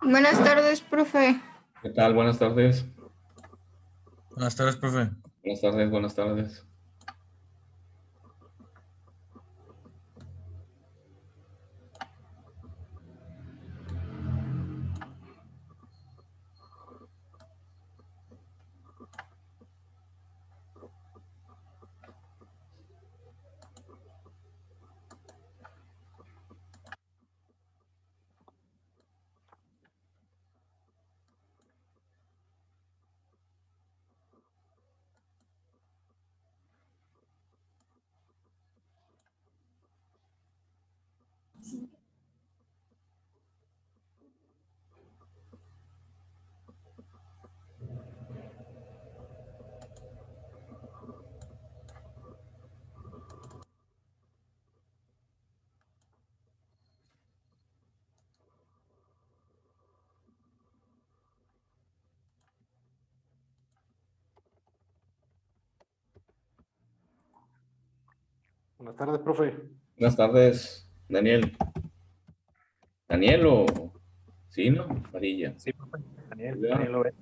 Buenas tardes, profe. ¿Qué tal? Buenas tardes. Buenas tardes, profe. Buenas tardes, buenas tardes. Buenas tardes, profe. Buenas tardes, Daniel. ¿Daniel o...? Sí, ¿no? Varilla. Sí, profe. Daniel, Ya. Daniel lo ve.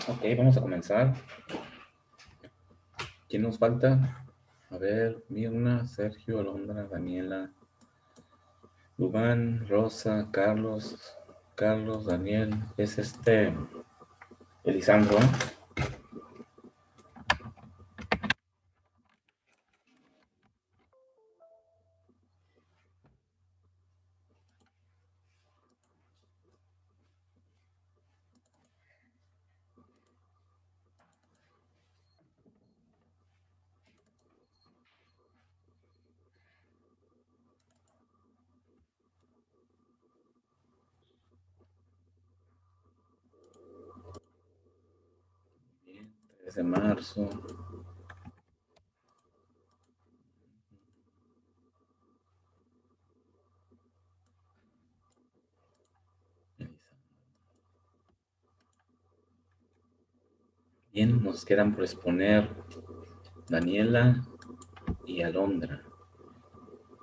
Ok, vamos a comenzar. ¿Quién nos falta? A ver, Mirna, Sergio, Alondra, Daniela, Lubán, Rosa, Carlos, Daniel. Es Elisandro. Bien, 3 de marzo. Bien, nos quedan por exponer Daniela y Alondra,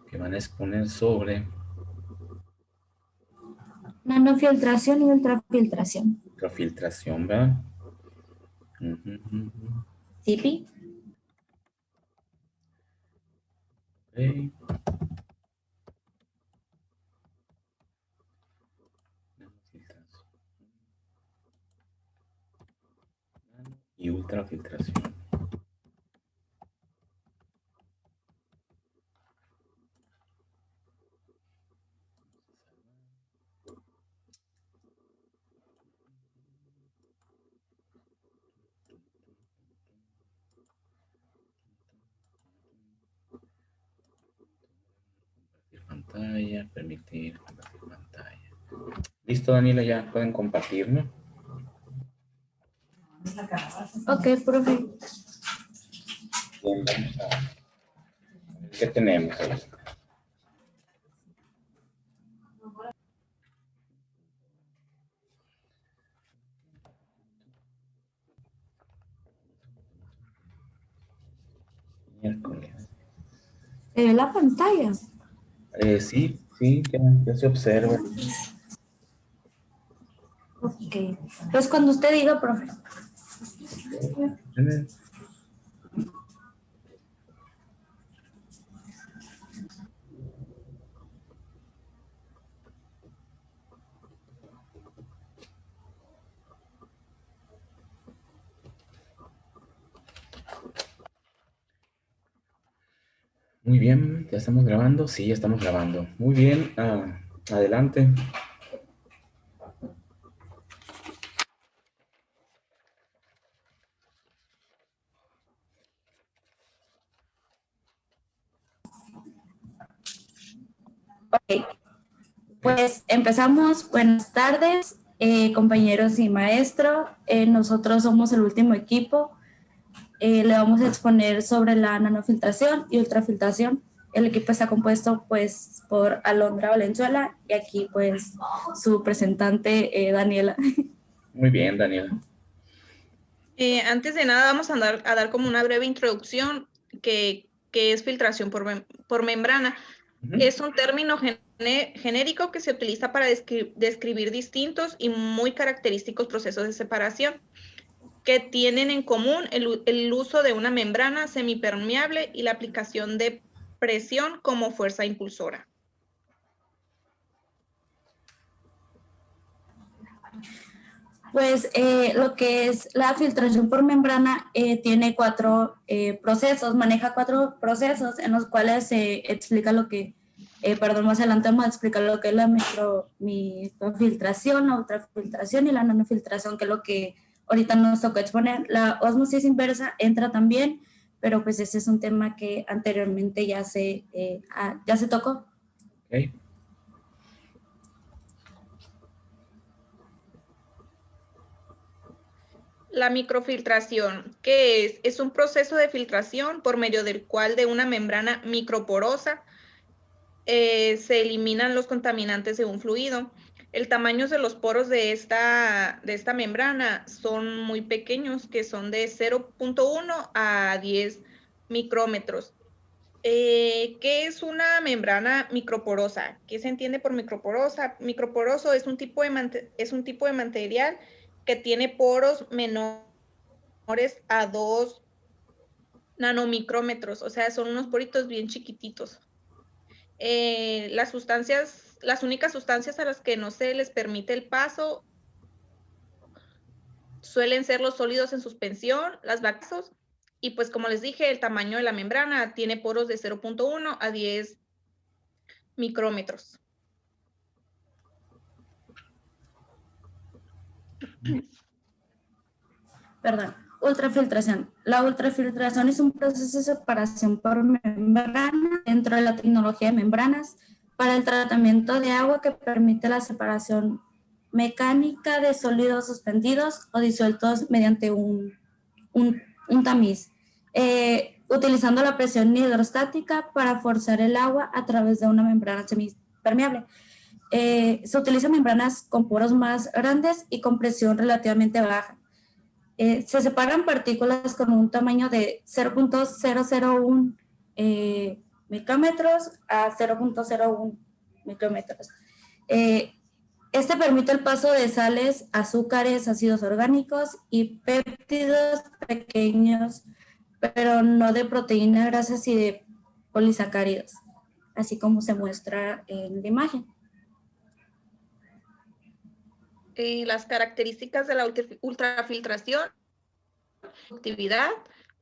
que van a exponer sobre Nanofiltración y ultrafiltración. ultrafiltración, ¿verdad? ¿Tipi? Ok. Y ultrafiltración. Pantalla, permitir compartir pantalla. Listo, Daniela, ya pueden compartirlo. Ok, profe. Bien, vamos a ver qué tenemos ahí. Miércoles. ¿Se ve la pantalla? Sí, ya se observa. Ok. Pues cuando usted diga, profe. Muy bien, ¿ya estamos grabando? Sí, ya estamos grabando. Muy bien, adelante. Ok. Pues empezamos. Buenas tardes, compañeros y maestro. Nosotros somos el último equipo. Le vamos a exponer sobre la nanofiltración y ultrafiltración. El equipo está compuesto pues por Alondra Valenzuela y aquí pues su presentante Daniela. Muy bien, Daniela. Antes de nada vamos a dar como una breve introducción que es filtración por membrana. Es un término genérico que se utiliza para describir distintos y muy característicos procesos de separación que tienen en común el uso de una membrana semipermeable y la aplicación de presión como fuerza impulsora. Pues lo que es la filtración por membrana tiene maneja cuatro procesos en los cuales se explica lo que, más adelante vamos a explicar lo que es la microfiltración, la ultrafiltración y la nanofiltración, que es lo que ahorita nos toca exponer. La ósmosis inversa entra también, pero pues ese es un tema que anteriormente ya se tocó. Okay. La microfiltración, ¿qué es? Es un proceso de filtración por medio del cual de una membrana microporosa se eliminan los contaminantes de un fluido. El tamaño de los poros de esta membrana son muy pequeños, que son de 0.1 a 10 micrómetros. ¿Qué es una membrana microporosa? ¿Qué se entiende por microporosa? Microporoso es un tipo de material que tiene poros menores a 2 nanomicrómetros, o sea, son unos poritos bien chiquititos. Las únicas sustancias a las que no se les permite el paso suelen ser los sólidos en suspensión, las bacterias, y pues como les dije, el tamaño de la membrana tiene poros de 0.1 a 10 micrómetros. Perdón, ultrafiltración. La ultrafiltración es un proceso de separación por membrana dentro de la tecnología de membranas para el tratamiento de agua que permite la separación mecánica de sólidos suspendidos o disueltos mediante un tamiz, utilizando la presión hidrostática para forzar el agua a través de una membrana semipermeable. Se utilizan membranas con poros más grandes y con presión relativamente baja. Se separan partículas con un tamaño de 0.001 micrómetros a 0.01 micrómetros. Este permite el paso de sales, azúcares, ácidos orgánicos y péptidos pequeños, pero no de proteínas, grasas y de polisacáridos, así como se muestra en la imagen. Las características de la ultrafiltración, actividad,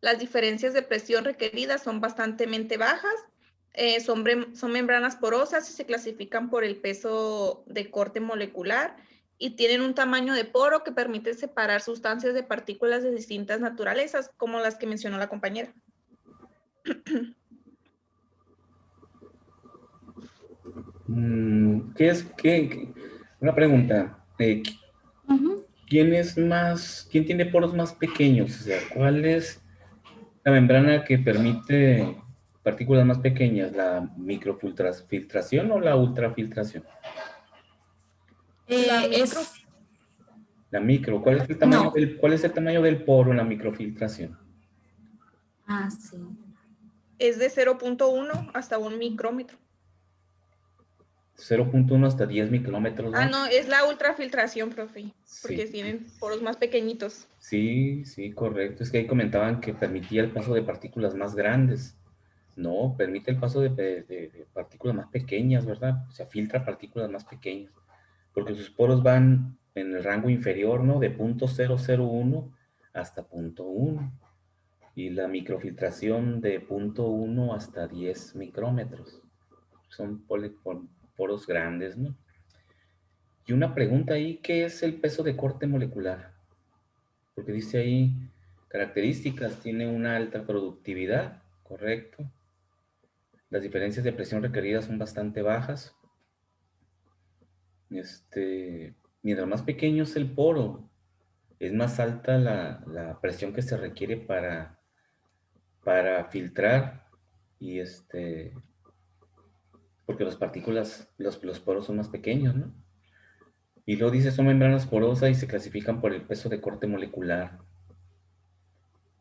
las diferencias de presión requeridas son bastante bajas, son membranas porosas y se clasifican por el peso de corte molecular y tienen un tamaño de poro que permite separar sustancias de partículas de distintas naturalezas, como las que mencionó la compañera. Una pregunta. Ujú. ¿Quién tiene poros más pequeños? O sea, ¿cuál es la membrana que permite partículas más pequeñas? ¿La microfiltración o la ultrafiltración? La micro, La micro. ¿Cuál es el tamaño No. cuál es el tamaño del poro en la microfiltración? Sí. es de 0.1 hasta 1 micrómetro. 0.1 hasta 10 micrómetros, ¿no? No, es la ultrafiltración, profe, porque Sí. tienen poros más pequeñitos. Sí, sí, correcto. Es que ahí comentaban que permitía el paso de partículas más grandes. No, permite el paso de partículas más pequeñas, ¿verdad? O sea, filtra partículas más pequeñas. Porque sus poros van en el rango inferior, ¿no? De 0.001 hasta 0.1. Y la microfiltración de 0.1 hasta 10 micrómetros. Son poros grandes, ¿no? Y una pregunta ahí, ¿qué es el peso de corte molecular? Porque dice ahí, características, tiene una alta productividad, correcto. Las diferencias de presión requeridas son bastante bajas. Mientras más pequeño es el poro, es más alta la presión que se requiere para filtrar y porque las partículas, los poros son más pequeños, ¿no? Y luego dice, son membranas porosas y se clasifican por el peso de corte molecular.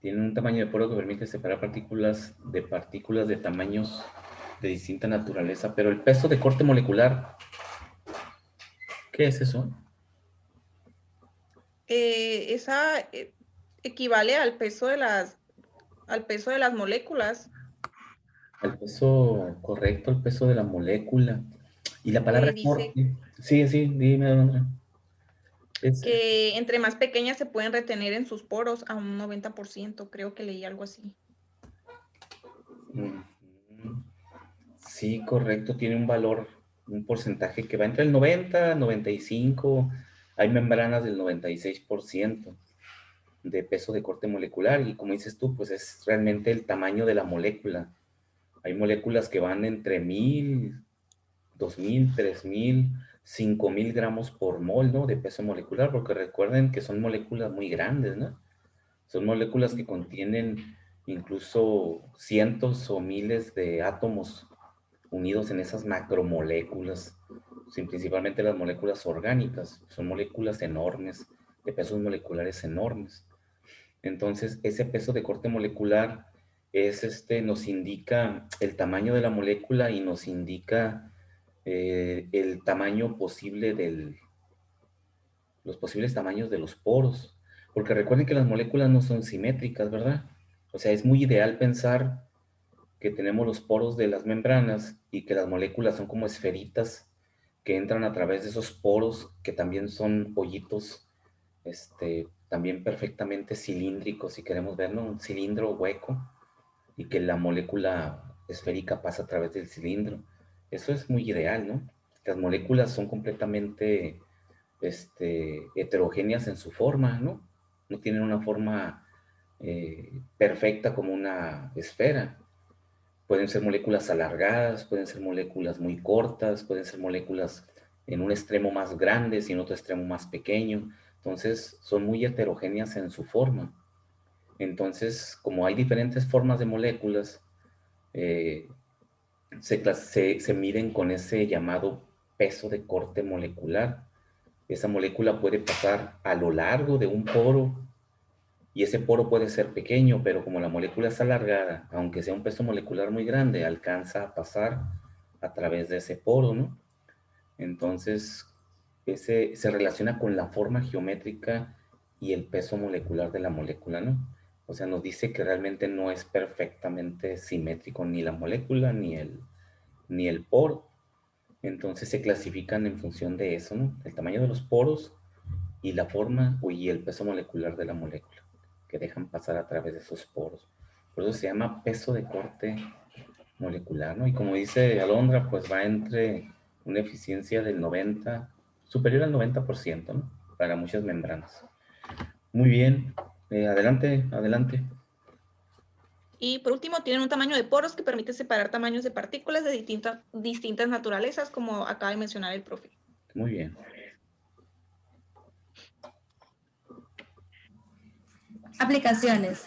Tienen un tamaño de poro que permite separar partículas de tamaños de distinta naturaleza. Pero el peso de corte molecular, ¿qué es eso? Esa equivale al peso de las moléculas. El peso correcto, el peso de la molécula. Y la palabra Dice corte. Sí, sí, dime, Alondra. que entre más pequeñas se pueden retener en sus poros a un 90%, creo que leí algo así. Sí, correcto, tiene un valor, un porcentaje que va entre el 90 y 95. Hay membranas del 96% de peso de corte molecular y como dices tú, pues es realmente el tamaño de la molécula. Hay moléculas que van entre 1000, 2000, 3000, 5000 gramos por mol, ¿no? De peso molecular, porque recuerden que son moléculas muy grandes, ¿no? Son moléculas que contienen incluso cientos o miles de átomos unidos en esas macromoléculas, sí, principalmente las moléculas orgánicas. Son moléculas enormes, de pesos moleculares enormes. Entonces, ese peso de corte molecular nos indica el tamaño de la molécula y nos indica el tamaño posible los posibles tamaños de los poros. Porque recuerden que las moléculas no son simétricas, ¿verdad? O sea, es muy ideal pensar que tenemos los poros de las membranas y que las moléculas son como esferitas que entran a través de esos poros que también son hoyitos, también perfectamente cilíndricos, si queremos verlo, un cilindro hueco y que la molécula esférica pasa a través del cilindro. Eso es muy ideal, ¿no? Las moléculas son completamente heterogéneas en su forma, ¿no? No tienen una forma perfecta como una esfera. Pueden ser moléculas alargadas, pueden ser moléculas muy cortas, pueden ser moléculas en un extremo más grandes y en otro extremo más pequeño. Entonces, son muy heterogéneas en su forma. Entonces, como hay diferentes formas de moléculas, se miden con ese llamado peso de corte molecular. Esa molécula puede pasar a lo largo de un poro y ese poro puede ser pequeño, pero como la molécula es alargada, aunque sea un peso molecular muy grande, alcanza a pasar a través de ese poro, ¿no? Entonces, se relaciona con la forma geométrica y el peso molecular de la molécula, ¿no? O sea, nos dice que realmente no es perfectamente simétrico ni la molécula ni el poro. Entonces se clasifican en función de eso, ¿no? El tamaño de los poros y la forma y el peso molecular de la molécula que dejan pasar a través de esos poros. Por eso se llama peso de corte molecular, ¿no? Y como dice Alondra, pues va entre una eficiencia del 90, superior al 90%, ¿no? Para muchas membranas. Muy bien. Adelante, adelante. Y por último, tienen un tamaño de poros que permite separar tamaños de partículas de distintas naturalezas, como acaba de mencionar el profe. Muy bien. Aplicaciones.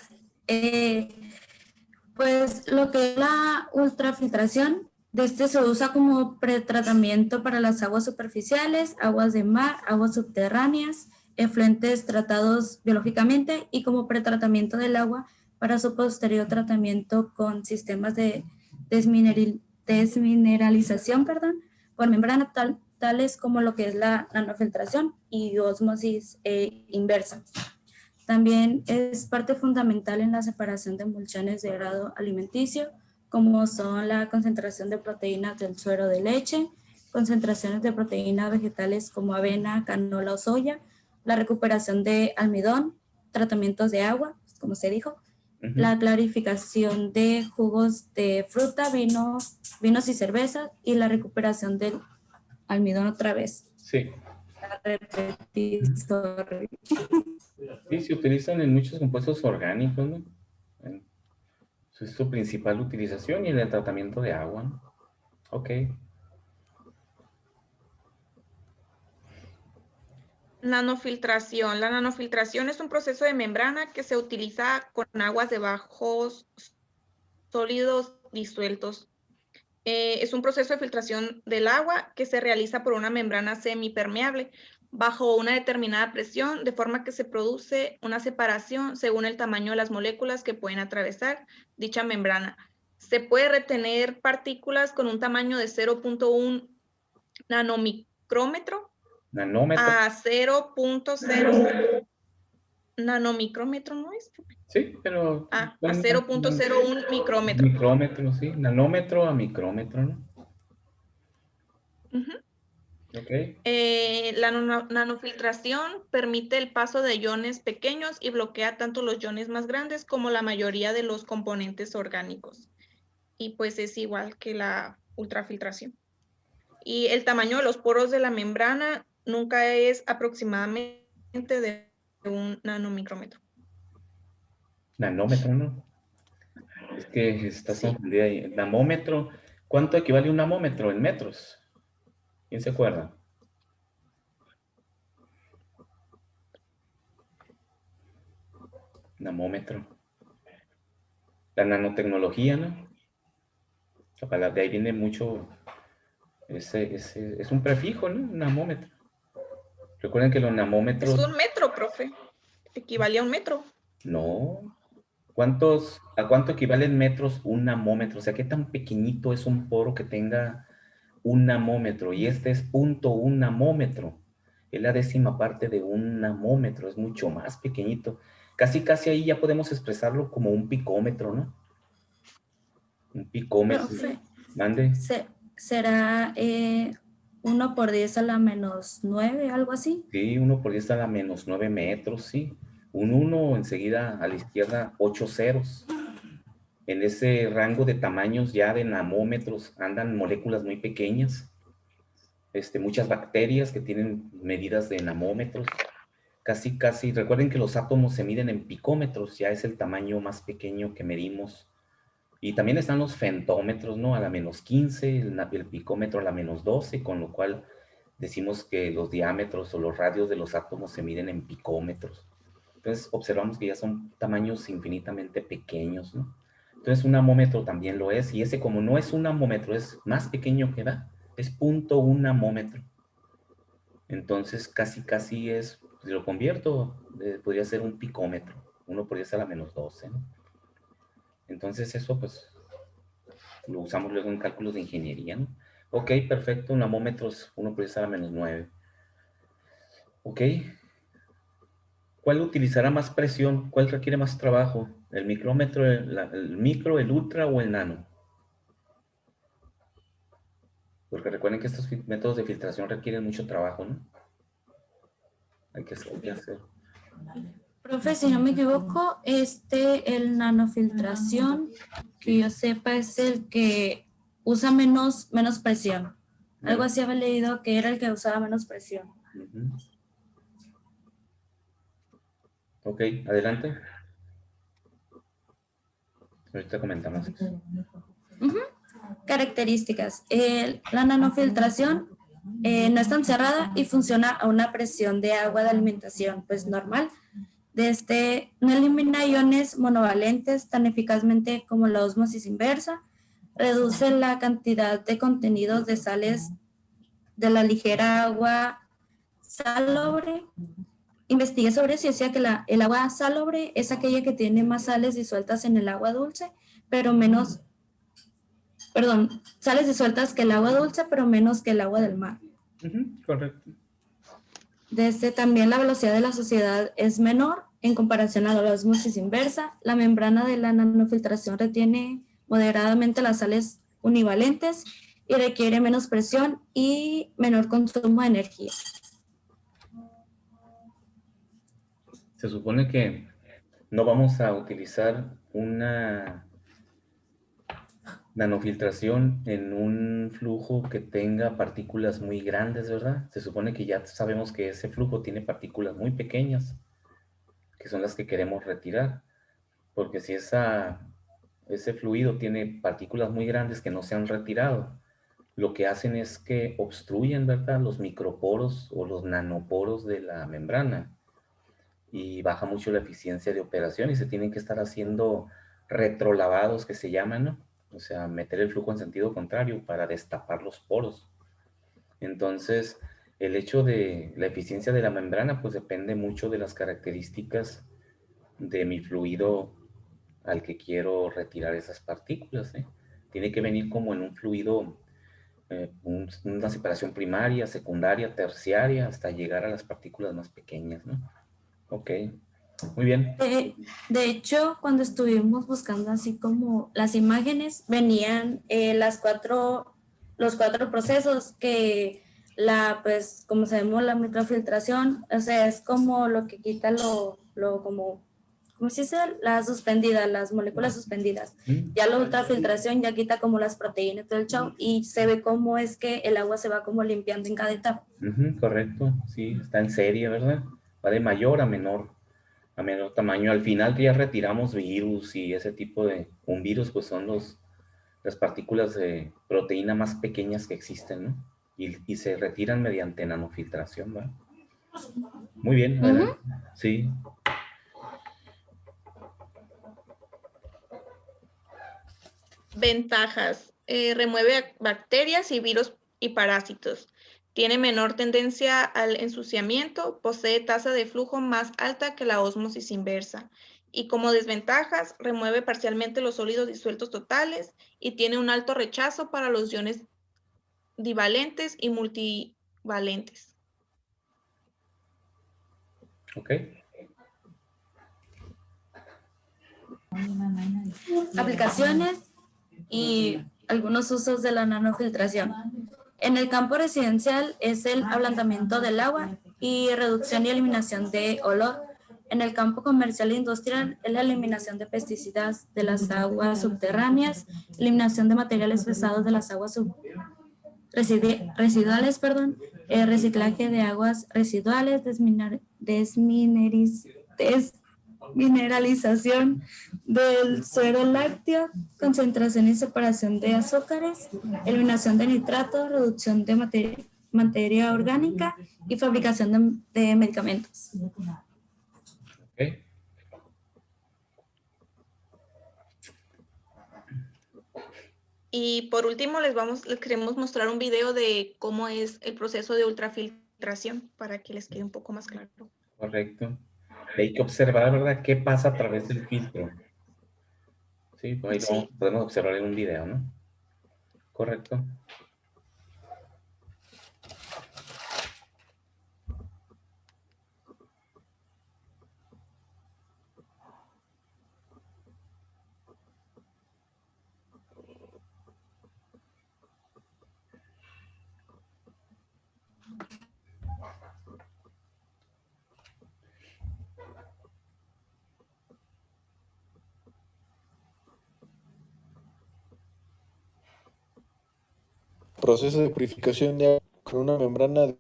Pues lo que es la ultrafiltración, de este se usa como pretratamiento para las aguas superficiales, aguas de mar, aguas subterráneas, efluentes tratados biológicamente y como pretratamiento del agua para su posterior tratamiento con sistemas de desmineralización, por membrana tales como lo que es la nanofiltración y ósmosis inversa. También es parte fundamental en la separación de emulsiones de grado alimenticio, como son la concentración de proteínas del suero de leche, concentraciones de proteínas vegetales como avena, canola o soya, la recuperación de almidón, tratamientos de agua, como se dijo, la clarificación de jugos de fruta, vinos y cervezas y la recuperación del almidón otra vez. Sí. Sorry. Sí, se utilizan en muchos compuestos orgánicos, ¿no? Es su principal utilización y en el tratamiento de agua, ¿no? Ok. Nanofiltración. La nanofiltración es un proceso de membrana que se utiliza con aguas de bajos sólidos disueltos. Es un proceso de filtración del agua que se realiza por una membrana semipermeable bajo una determinada presión, de forma que se produce una separación según el tamaño de las moléculas que pueden atravesar dicha membrana. Se puede retener partículas con un tamaño de 0.1 nanomicrómetro Nanómetro. a 0.0 nanomicrómetro, ¿no es? Sí, pero... A 0.01 micrómetro. Micrómetro, sí. Nanómetro a micrómetro, ¿no? Ok. La nanofiltración permite el paso de iones pequeños y bloquea tanto los iones más grandes como la mayoría de los componentes orgánicos. Y pues es igual que la ultrafiltración. Y el tamaño de los poros de la membrana nunca es aproximadamente de un nanomicrómetro. Nanómetro, ¿no? Es que estás Sí. confundida ahí. Namómetro. ¿Cuánto equivale un namómetro en metros? ¿Quién se acuerda? Namómetro. La nanotecnología, ¿no? La palabra de ahí viene mucho. Es un prefijo, ¿no? Namómetro. Recuerden que los namómetros. Es un metro, profe. Equivale a un metro. No. ¿A cuánto equivalen metros un namómetro? O sea, ¿qué tan pequeñito es un poro que tenga un namómetro? Y este es 0.1 namómetro. Es la décima parte de un namómetro. Es mucho más pequeñito. Casi ahí ya podemos expresarlo como un picómetro, ¿no? Un picómetro. Profe, Mande. ¿será 1 por 10 a la -9, algo así? Sí, 1 por 10 a la -9 metros, sí. Un 1 enseguida a la izquierda, 8 ceros. En ese rango de tamaños ya de namómetros andan moléculas muy pequeñas. Muchas bacterias que tienen medidas de namómetros. Casi, recuerden que los átomos se miden en picómetros, ya es el tamaño más pequeño que medimos. Y también están los femtómetros, ¿no? A la -15, el picómetro a la -12, con lo cual decimos que los diámetros o los radios de los átomos se miden en picómetros. Entonces observamos que ya son tamaños infinitamente pequeños, ¿no? Entonces un namómetro también lo es, y ese como no es un namómetro, es más pequeño que da, es 0.1 namómetro. Entonces casi es, si lo convierto, podría ser un picómetro, 1 por 10 a la -12, ¿no? Entonces eso pues lo usamos luego en cálculos de ingeniería, ¿no? Ok, perfecto, namómetros 1 por 10 a la -9. Ok. ¿Cuál utilizará más presión? ¿Cuál requiere más trabajo? ¿El micrómetro, el micro, el ultra o el nano? Porque recuerden que estos métodos de filtración requieren mucho trabajo, ¿no? Hay que hacer. Profe, si no me equivoco, el nanofiltración, que yo sepa, es el que usa menos presión. Algo así había leído que era el que usaba menos presión. Ujú. Ok, adelante. Ahorita comentamos eso. Características. La nanofiltración no es tan cerrada y funciona a una presión de agua de alimentación pues normal. No elimina iones monovalentes tan eficazmente como la ósmosis inversa, reduce la cantidad de contenidos de sales de la ligera agua salobre. Investigué sobre eso y decía que el agua salobre es aquella que tiene más sales disueltas en el agua dulce, pero menos, sales disueltas que el agua dulce, pero menos que el agua del mar. Correcto. También la velocidad de la sociedad es menor en comparación a la ósmosis inversa. La membrana de la nanofiltración retiene moderadamente las sales univalentes y requiere menos presión y menor consumo de energía. Se supone que no vamos a utilizar una nanofiltración en un flujo que tenga partículas muy grandes, ¿verdad? Se supone que ya sabemos que ese flujo tiene partículas muy pequeñas, que son las que queremos retirar, porque si ese fluido tiene partículas muy grandes que no se han retirado, lo que hacen es que obstruyen, ¿verdad?, los microporos o los nanoporos de la membrana y baja mucho la eficiencia de operación y se tienen que estar haciendo retrolavados que se llaman, ¿no? O sea, meter el flujo en sentido contrario para destapar los poros. Entonces, el hecho de la eficiencia de la membrana, pues depende mucho de las características de mi fluido al que quiero retirar esas partículas, ¿eh? Tiene que venir como en un fluido, una separación primaria, secundaria, terciaria, hasta llegar a las partículas más pequeñas, ¿no? Ok, muy bien. De hecho, cuando estuvimos buscando así como las imágenes, venían los cuatro procesos que pues como sabemos, la microfiltración, o sea, es como lo que quita ¿cómo se dice? Las moléculas suspendidas. Ya la ultrafiltración ya quita como las proteínas, todo el show, y se ve cómo es que el agua se va como limpiando en cada etapa. Correcto, sí, está en serie, ¿verdad? Va de mayor a menor tamaño. Al final ya retiramos virus y ese tipo un virus pues son las partículas de proteína más pequeñas que existen, ¿no? Y se retiran mediante nanofiltración, ¿verdad? Muy bien, adelante. Sí. Ventajas. Remueve bacterias y virus y parásitos. Tiene menor tendencia al ensuciamiento. Posee tasa de flujo más alta que la ósmosis inversa. Y como desventajas, remueve parcialmente los sólidos disueltos totales y tiene un alto rechazo para los iones divalentes y multivalentes. Ok. Aplicaciones y algunos usos de la nanofiltración. En el campo residencial es el ablandamiento del agua y reducción y eliminación de olor. En el campo comercial e industrial es la eliminación de pesticidas de las aguas subterráneas, eliminación de materiales pesados de las aguas residuales, reciclaje de aguas residuales, desmineralización del suero lácteo, concentración y separación de azúcares, eliminación de nitratos, reducción de materia orgánica y fabricación de medicamentos. Okay. Y por último, les queremos mostrar un video de cómo es el proceso de ultrafiltración para que les quede un poco más claro. Correcto. Hay que observar, ¿verdad?, qué pasa a través del filtro. Sí, pues ahí lo podemos observar en un video, ¿no? Correcto. Proceso de purificación de agua con una membrana de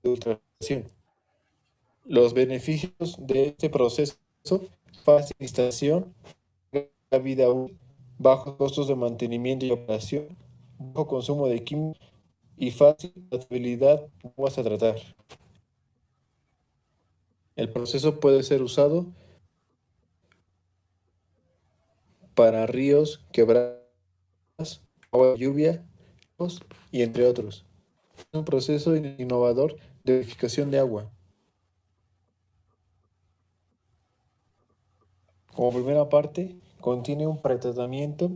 ultrafiltración. Los beneficios de este proceso: fácil instalación, larga vida útil, bajos costos de mantenimiento y operación, bajo consumo de químicos y fácil tratabilidad de aguas a tratar. El proceso puede ser usado para ríos, quebradas, agua de lluvia y entre otros. Es un proceso innovador de purificación de agua. Como primera parte, contiene un pretratamiento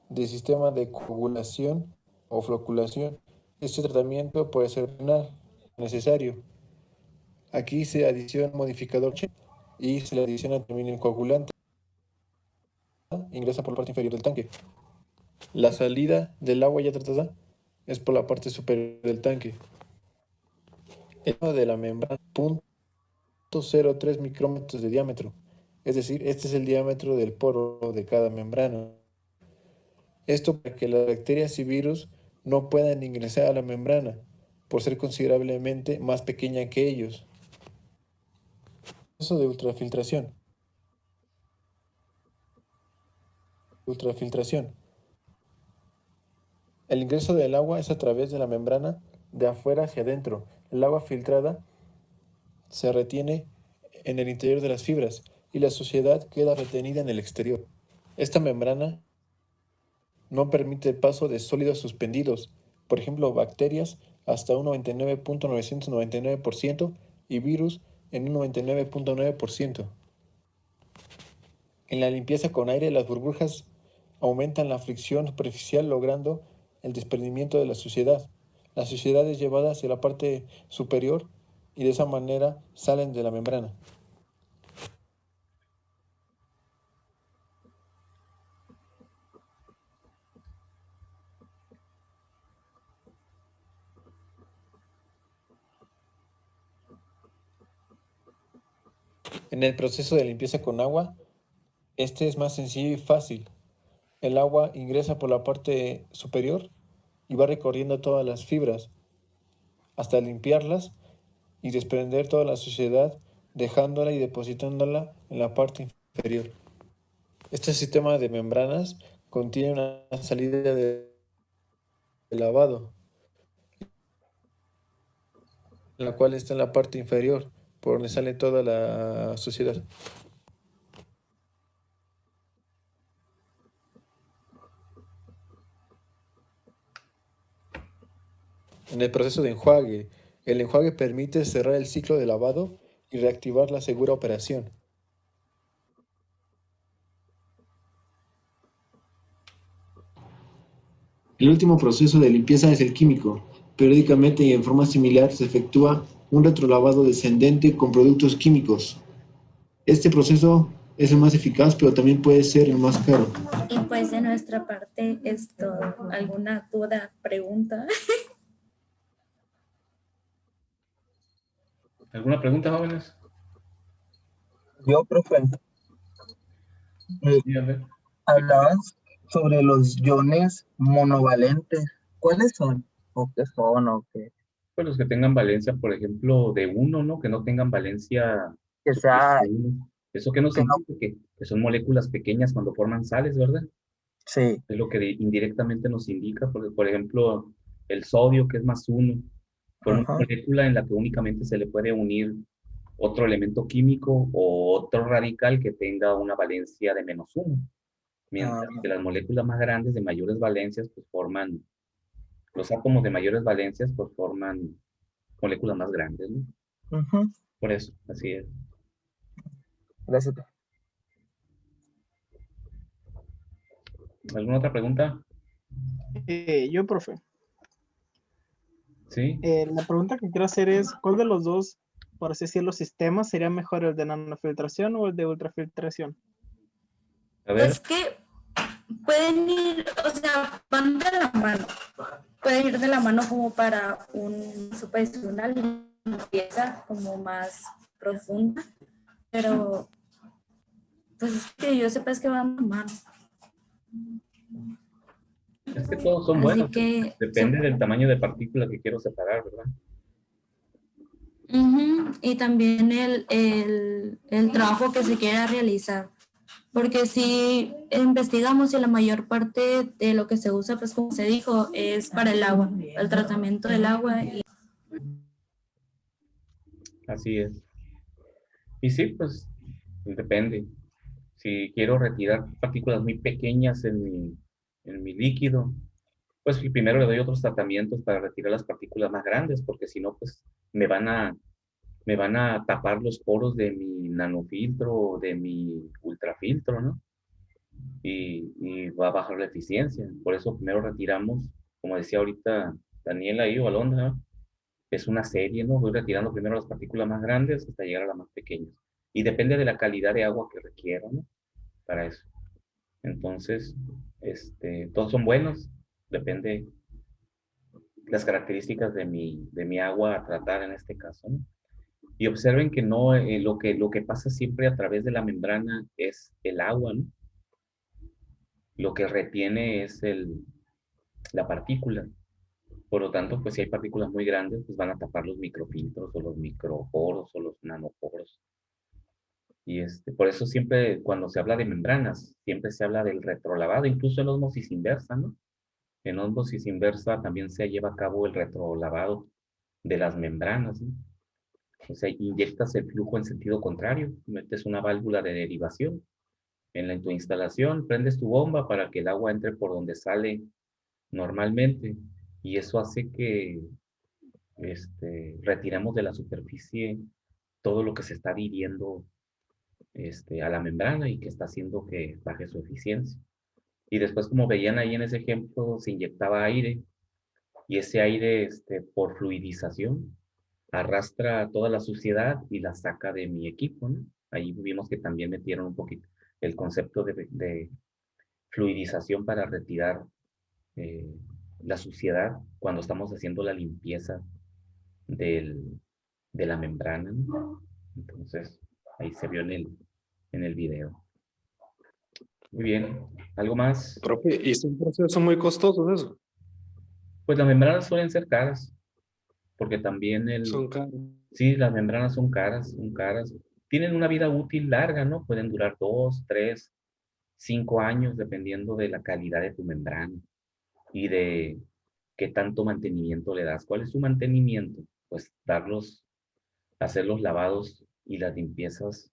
de sistema de coagulación o floculación. Este tratamiento puede ser renal, necesario. Aquí se adiciona un modificador y se le adiciona también el coagulante. Ingresa por la parte inferior del tanque. La salida del agua ya tratada es por la parte superior del tanque. El diámetro de la membrana, 0.03 micrómetros de diámetro. Es decir, este es el diámetro del poro de cada membrana. Esto para que las bacterias y virus no puedan ingresar a la membrana, por ser considerablemente más pequeña que ellos. Proceso de ultrafiltración. Ultrafiltración. El ingreso del agua es a través de la membrana de afuera hacia adentro. El agua filtrada se retiene en el interior de las fibras y la suciedad queda retenida en el exterior. Esta membrana no permite el paso de sólidos suspendidos, por ejemplo bacterias hasta un 99.999% y virus en un 99.9%. En la limpieza con aire, las burbujas aumentan la fricción superficial logrando el desprendimiento de la suciedad. La suciedad es llevada hacia la parte superior y de esa manera salen de la membrana. En el proceso de limpieza con agua, este es más sencillo y fácil. El agua ingresa por la parte superior y va recorriendo todas las fibras hasta limpiarlas y desprender toda la suciedad, dejándola y depositándola en la parte inferior. Este sistema de membranas contiene una salida de lavado, la cual está en la parte inferior, por donde sale toda la suciedad. En el proceso de enjuague, el enjuague permite cerrar el ciclo de lavado y reactivar la segura operación. El último proceso de limpieza es el químico. Periódicamente y en forma similar se efectúa un retrolavado descendente con productos químicos. Este proceso es el más eficaz, pero también puede ser el más caro. Y pues de nuestra parte es todo. ¿Alguna duda, pregunta? ¿Alguna pregunta, jóvenes? Yo, profe, Sí, a ver. hablabas sobre los iones monovalentes. ¿Cuáles son? ¿O qué son? ¿O qué? Pues los que tengan valencia, por ejemplo, de uno, ¿no? Que no tengan valencia Que sea, de uno. ¿Eso qué nos que no, indica? Que son moléculas pequeñas cuando forman sales, ¿verdad? sí, Es lo que indirectamente nos indica, porque, por ejemplo, el sodio, que es más uno, con una ajá, molécula en la que únicamente se le puede unir otro elemento químico o otro radical que tenga una valencia de menos uno. Mientras que las moléculas más grandes de mayores valencias, pues forman, los átomos de mayores valencias, pues forman moléculas más grandes, ¿no? ujú. Por eso, así es. Gracias. ¿Alguna otra pregunta? Yo, profe, Sí. la pregunta que quiero hacer es, ¿cuál de los dos, por así decirlo, sistemas sería mejor, el de nanofiltración o el de ultrafiltración? A ver, Es que pueden ir, o sea, van de la mano. Pueden ir de la mano como para una limpieza como más profunda, pero pues es que yo sepa es que van de la mano. Es que todos son Así buenos. que Depende del tamaño de partícula que quiero separar, ¿verdad? y también el trabajo que se quiera realizar. Porque si investigamos y la mayor parte de lo que se usa, pues como se dijo, es para el agua, el tratamiento del agua. Así es. Y sí, pues depende. Si quiero retirar partículas muy pequeñas en mi líquido, pues primero le doy otros tratamientos para retirar las partículas más grandes, porque si no, pues me van a tapar los poros de mi nanofiltro o de mi ultrafiltro, ¿no? Y va a bajar la eficiencia. Por eso primero retiramos, como decía ahorita Daniela ahí o Alondra, ¿no? Es una serie, ¿no? Voy retirando primero las partículas más grandes hasta llegar a las más pequeñas. Y depende de la calidad de agua que requiera, ¿no? Para eso. Entonces, todos son buenos, depende las características de mi agua a tratar en este caso, ¿no? Y observen que no, lo que pasa siempre a través de la membrana es el agua, ¿no? Lo que retiene es la partícula. Por lo tanto, pues si hay partículas muy grandes, pues van a tapar los microfiltros o los microporos o los nanoporos. Y por eso siempre cuando se habla de membranas, siempre se habla del retrolavado, incluso en ósmosis inversa, ¿no? En ósmosis inversa también se lleva a cabo el retrolavado de las membranas, ¿no? O sea, inyectas el flujo en sentido contrario, metes una válvula de derivación en tu instalación, prendes tu bomba para que el agua entre por donde sale normalmente, y eso hace que retiremos de la superficie todo lo que se está adhiriendo a la membrana y que está haciendo que baje su eficiencia. Y después, como veían ahí en ese ejemplo, se inyectaba aire, y ese aire, por fluidización, arrastra toda la suciedad y la saca de mi equipo, ¿no? Ahí vimos que también metieron un poquito el concepto de fluidización para retirar la suciedad cuando estamos haciendo la limpieza de la membrana, ¿no? Entonces, ahí se vio en el video. Muy bien. ¿Algo más? Profe, ¿y es un proceso muy costoso eso? Pues las membranas suelen ser caras, porque también Son caros. sí, las membranas son caras. Tienen una vida útil larga, ¿no? Pueden durar 2, 3, 5 años, dependiendo de la calidad de tu membrana y de qué tanto mantenimiento le das. ¿Cuál es su mantenimiento? Pues hacer los lavados y las limpiezas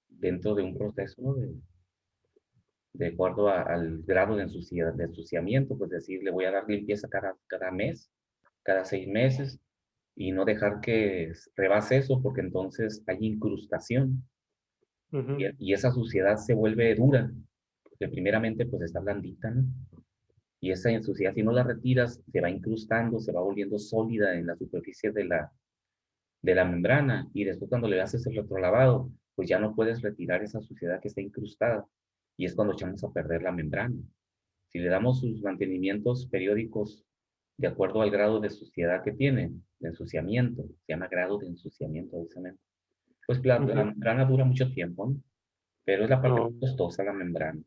dentro de un proceso, ¿no? De acuerdo al grado de ensuciamiento, pues decir, le voy a dar limpieza cada mes, cada 6 meses, y no dejar que rebase eso, porque entonces hay incrustación. Y esa suciedad se vuelve dura, porque primeramente pues está blandita, ¿no? Y esa suciedad, si no la retiras, se va incrustando, se va volviendo sólida en la superficie de la membrana, y después cuando le haces el retrolavado, pues ya no puedes retirar esa suciedad que está incrustada, y es cuando echamos a perder la membrana. Si le damos sus mantenimientos periódicos de acuerdo al grado de suciedad que tiene, de ensuciamiento, se llama grado de ensuciamiento del cemento, pues la membrana dura mucho tiempo, ¿no? Pero es la parte más costosa, la membrana.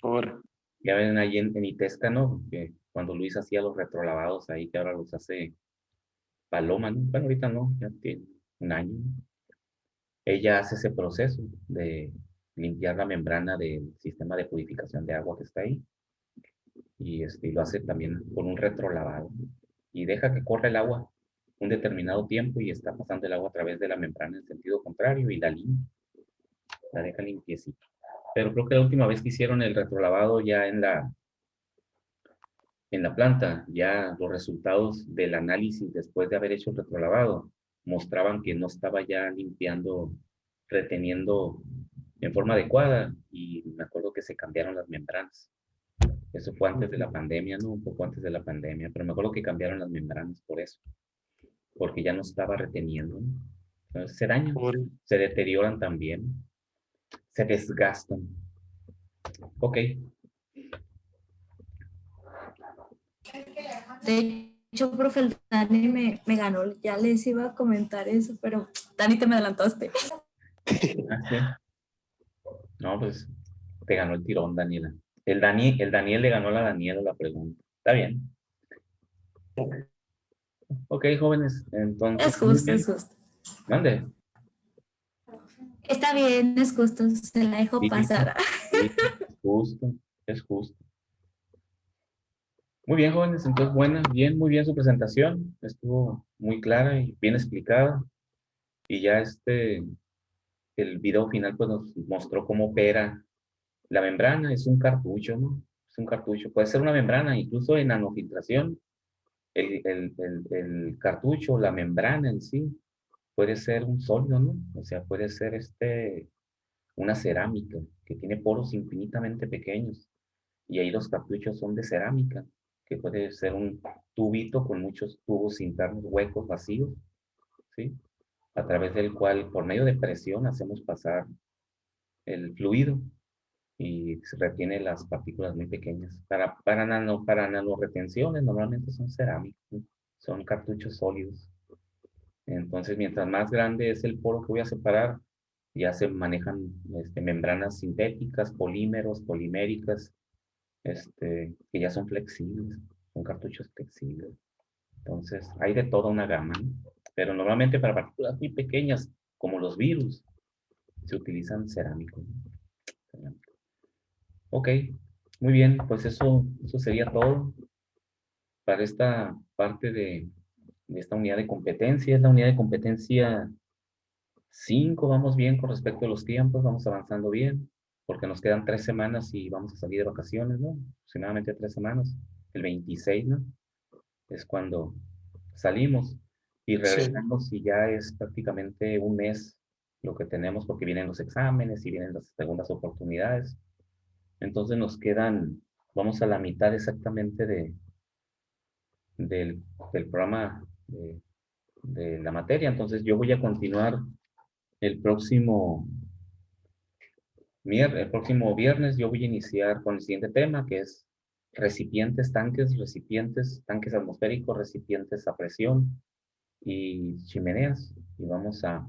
Ahora. Ya ven ahí en Itesca, ¿no? Que cuando Luis hacía los retrolavados ahí, que ahora los hace Paloma, ¿no? Bueno, ahorita no, ya tiene un año, ¿no? Ella hace ese proceso de limpiar la membrana del sistema de purificación de agua que está ahí. Y lo hace también con un retrolavado. Y deja que corra el agua un determinado tiempo y está pasando el agua a través de la membrana en sentido contrario y la limpia. La deja limpiecita. Pero creo que la última vez que hicieron el retrolavado ya en la planta, ya los resultados del análisis después de haber hecho el retrolavado mostraban que no estaba ya limpiando, reteniendo en forma adecuada, y me acuerdo que se cambiaron las membranas. Eso fue antes de la pandemia, ¿no? Un poco antes de la pandemia, pero me acuerdo que cambiaron las membranas por eso, porque ya no estaba reteniendo, ¿no? Entonces se dañan, se deterioran también, se desgastan. Ok. De hecho, profe, el Dani me ganó, ya les iba a comentar eso, pero Dani, te me adelantaste. Ah, sí. No, pues te ganó el tirón, Daniela. El Daniel le ganó a la Daniela la pregunta. Está bien. Ok, jóvenes, entonces... Es justo, es justo. Mande. Está bien, es justo, se la dejo Sí, pasar. sí, es justo, es justo. Muy bien, jóvenes, entonces muy bien su presentación. Estuvo muy clara y bien explicada. Y ya el video final pues nos mostró cómo opera la membrana. Es un cartucho, ¿no? Es un cartucho. Puede ser una membrana, incluso en nanofiltración. El cartucho, la membrana en sí, puede ser un sólido, ¿no? O sea, puede ser una cerámica que tiene poros infinitamente pequeños. Y ahí los cartuchos son de cerámica, que puede ser un tubito con muchos tubos internos huecos, vacíos, ¿sí? A través del cual, por medio de presión, hacemos pasar el fluido y se retiene las partículas muy pequeñas. Para nanoretenciones normalmente son cerámicas, ¿no? Son cartuchos sólidos. Entonces, mientras más grande es el poro que voy a separar, ya se manejan membranas sintéticas, polímeros, poliméricas, que ya son flexibles, son cartuchos flexibles. Entonces, hay de toda una gama, ¿no? Pero normalmente para partículas muy pequeñas, como los virus, se utilizan cerámicos, ¿no? Cerámico. Ok, muy bien, pues eso sería todo para esta parte de esta unidad de competencia. Es la unidad de competencia 5, vamos bien con respecto a los tiempos, vamos avanzando bien, porque nos quedan 3 semanas y vamos a salir de vacaciones, ¿no? Aproximadamente 3 semanas, el 26, ¿no? Es cuando salimos y regresamos y ya es prácticamente un mes lo que tenemos porque vienen los exámenes y vienen las segundas oportunidades. Entonces nos quedan, vamos a la mitad exactamente del programa de la materia. Entonces yo voy a continuar el próximo viernes. Yo voy a iniciar con el siguiente tema, que es recipientes, tanques atmosféricos, recipientes a presión y chimeneas. Y vamos a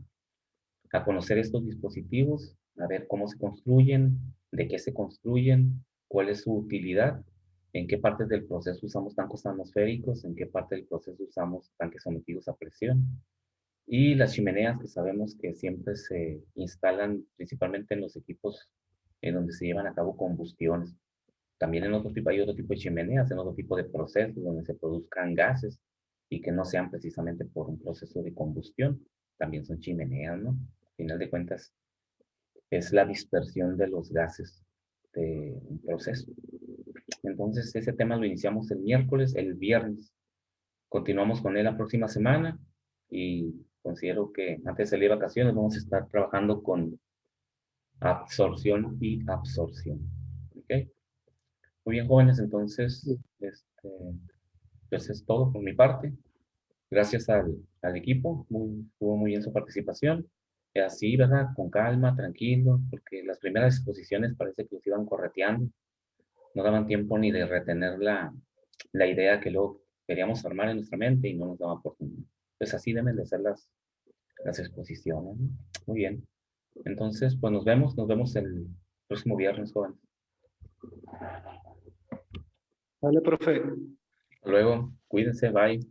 conocer estos dispositivos, a ver cómo se construyen, de qué se construyen, cuál es su utilidad, en qué partes del proceso usamos tanques atmosféricos, en qué parte del proceso usamos tanques sometidos a presión. Y las chimeneas, que sabemos que siempre se instalan principalmente en los equipos en donde se llevan a cabo combustiones. También hay otro tipo de chimeneas, en otro tipo de procesos donde se produzcan gases y que no sean precisamente por un proceso de combustión. También son chimeneas, ¿no? Al final de cuentas, es la dispersión de los gases de un proceso. Entonces, ese tema lo iniciamos el miércoles, el viernes. Continuamos con él la próxima semana y considero que antes de salir de vacaciones vamos a estar trabajando con absorción y absorción. ¿Ok? Muy bien, jóvenes, entonces, pues es todo por mi parte. Gracias al equipo, estuvo muy bien su participación. Así, ¿verdad? Con calma, tranquilo, porque las primeras exposiciones parece que los iban correteando. No daban tiempo ni de retener la idea que luego queríamos armar en nuestra mente y no nos daban oportunidad. Pues así deben de ser las exposiciones, ¿no? Muy bien. Entonces, pues nos vemos el próximo viernes, jóvenes. Vale, profe. Hasta luego, cuídense, bye.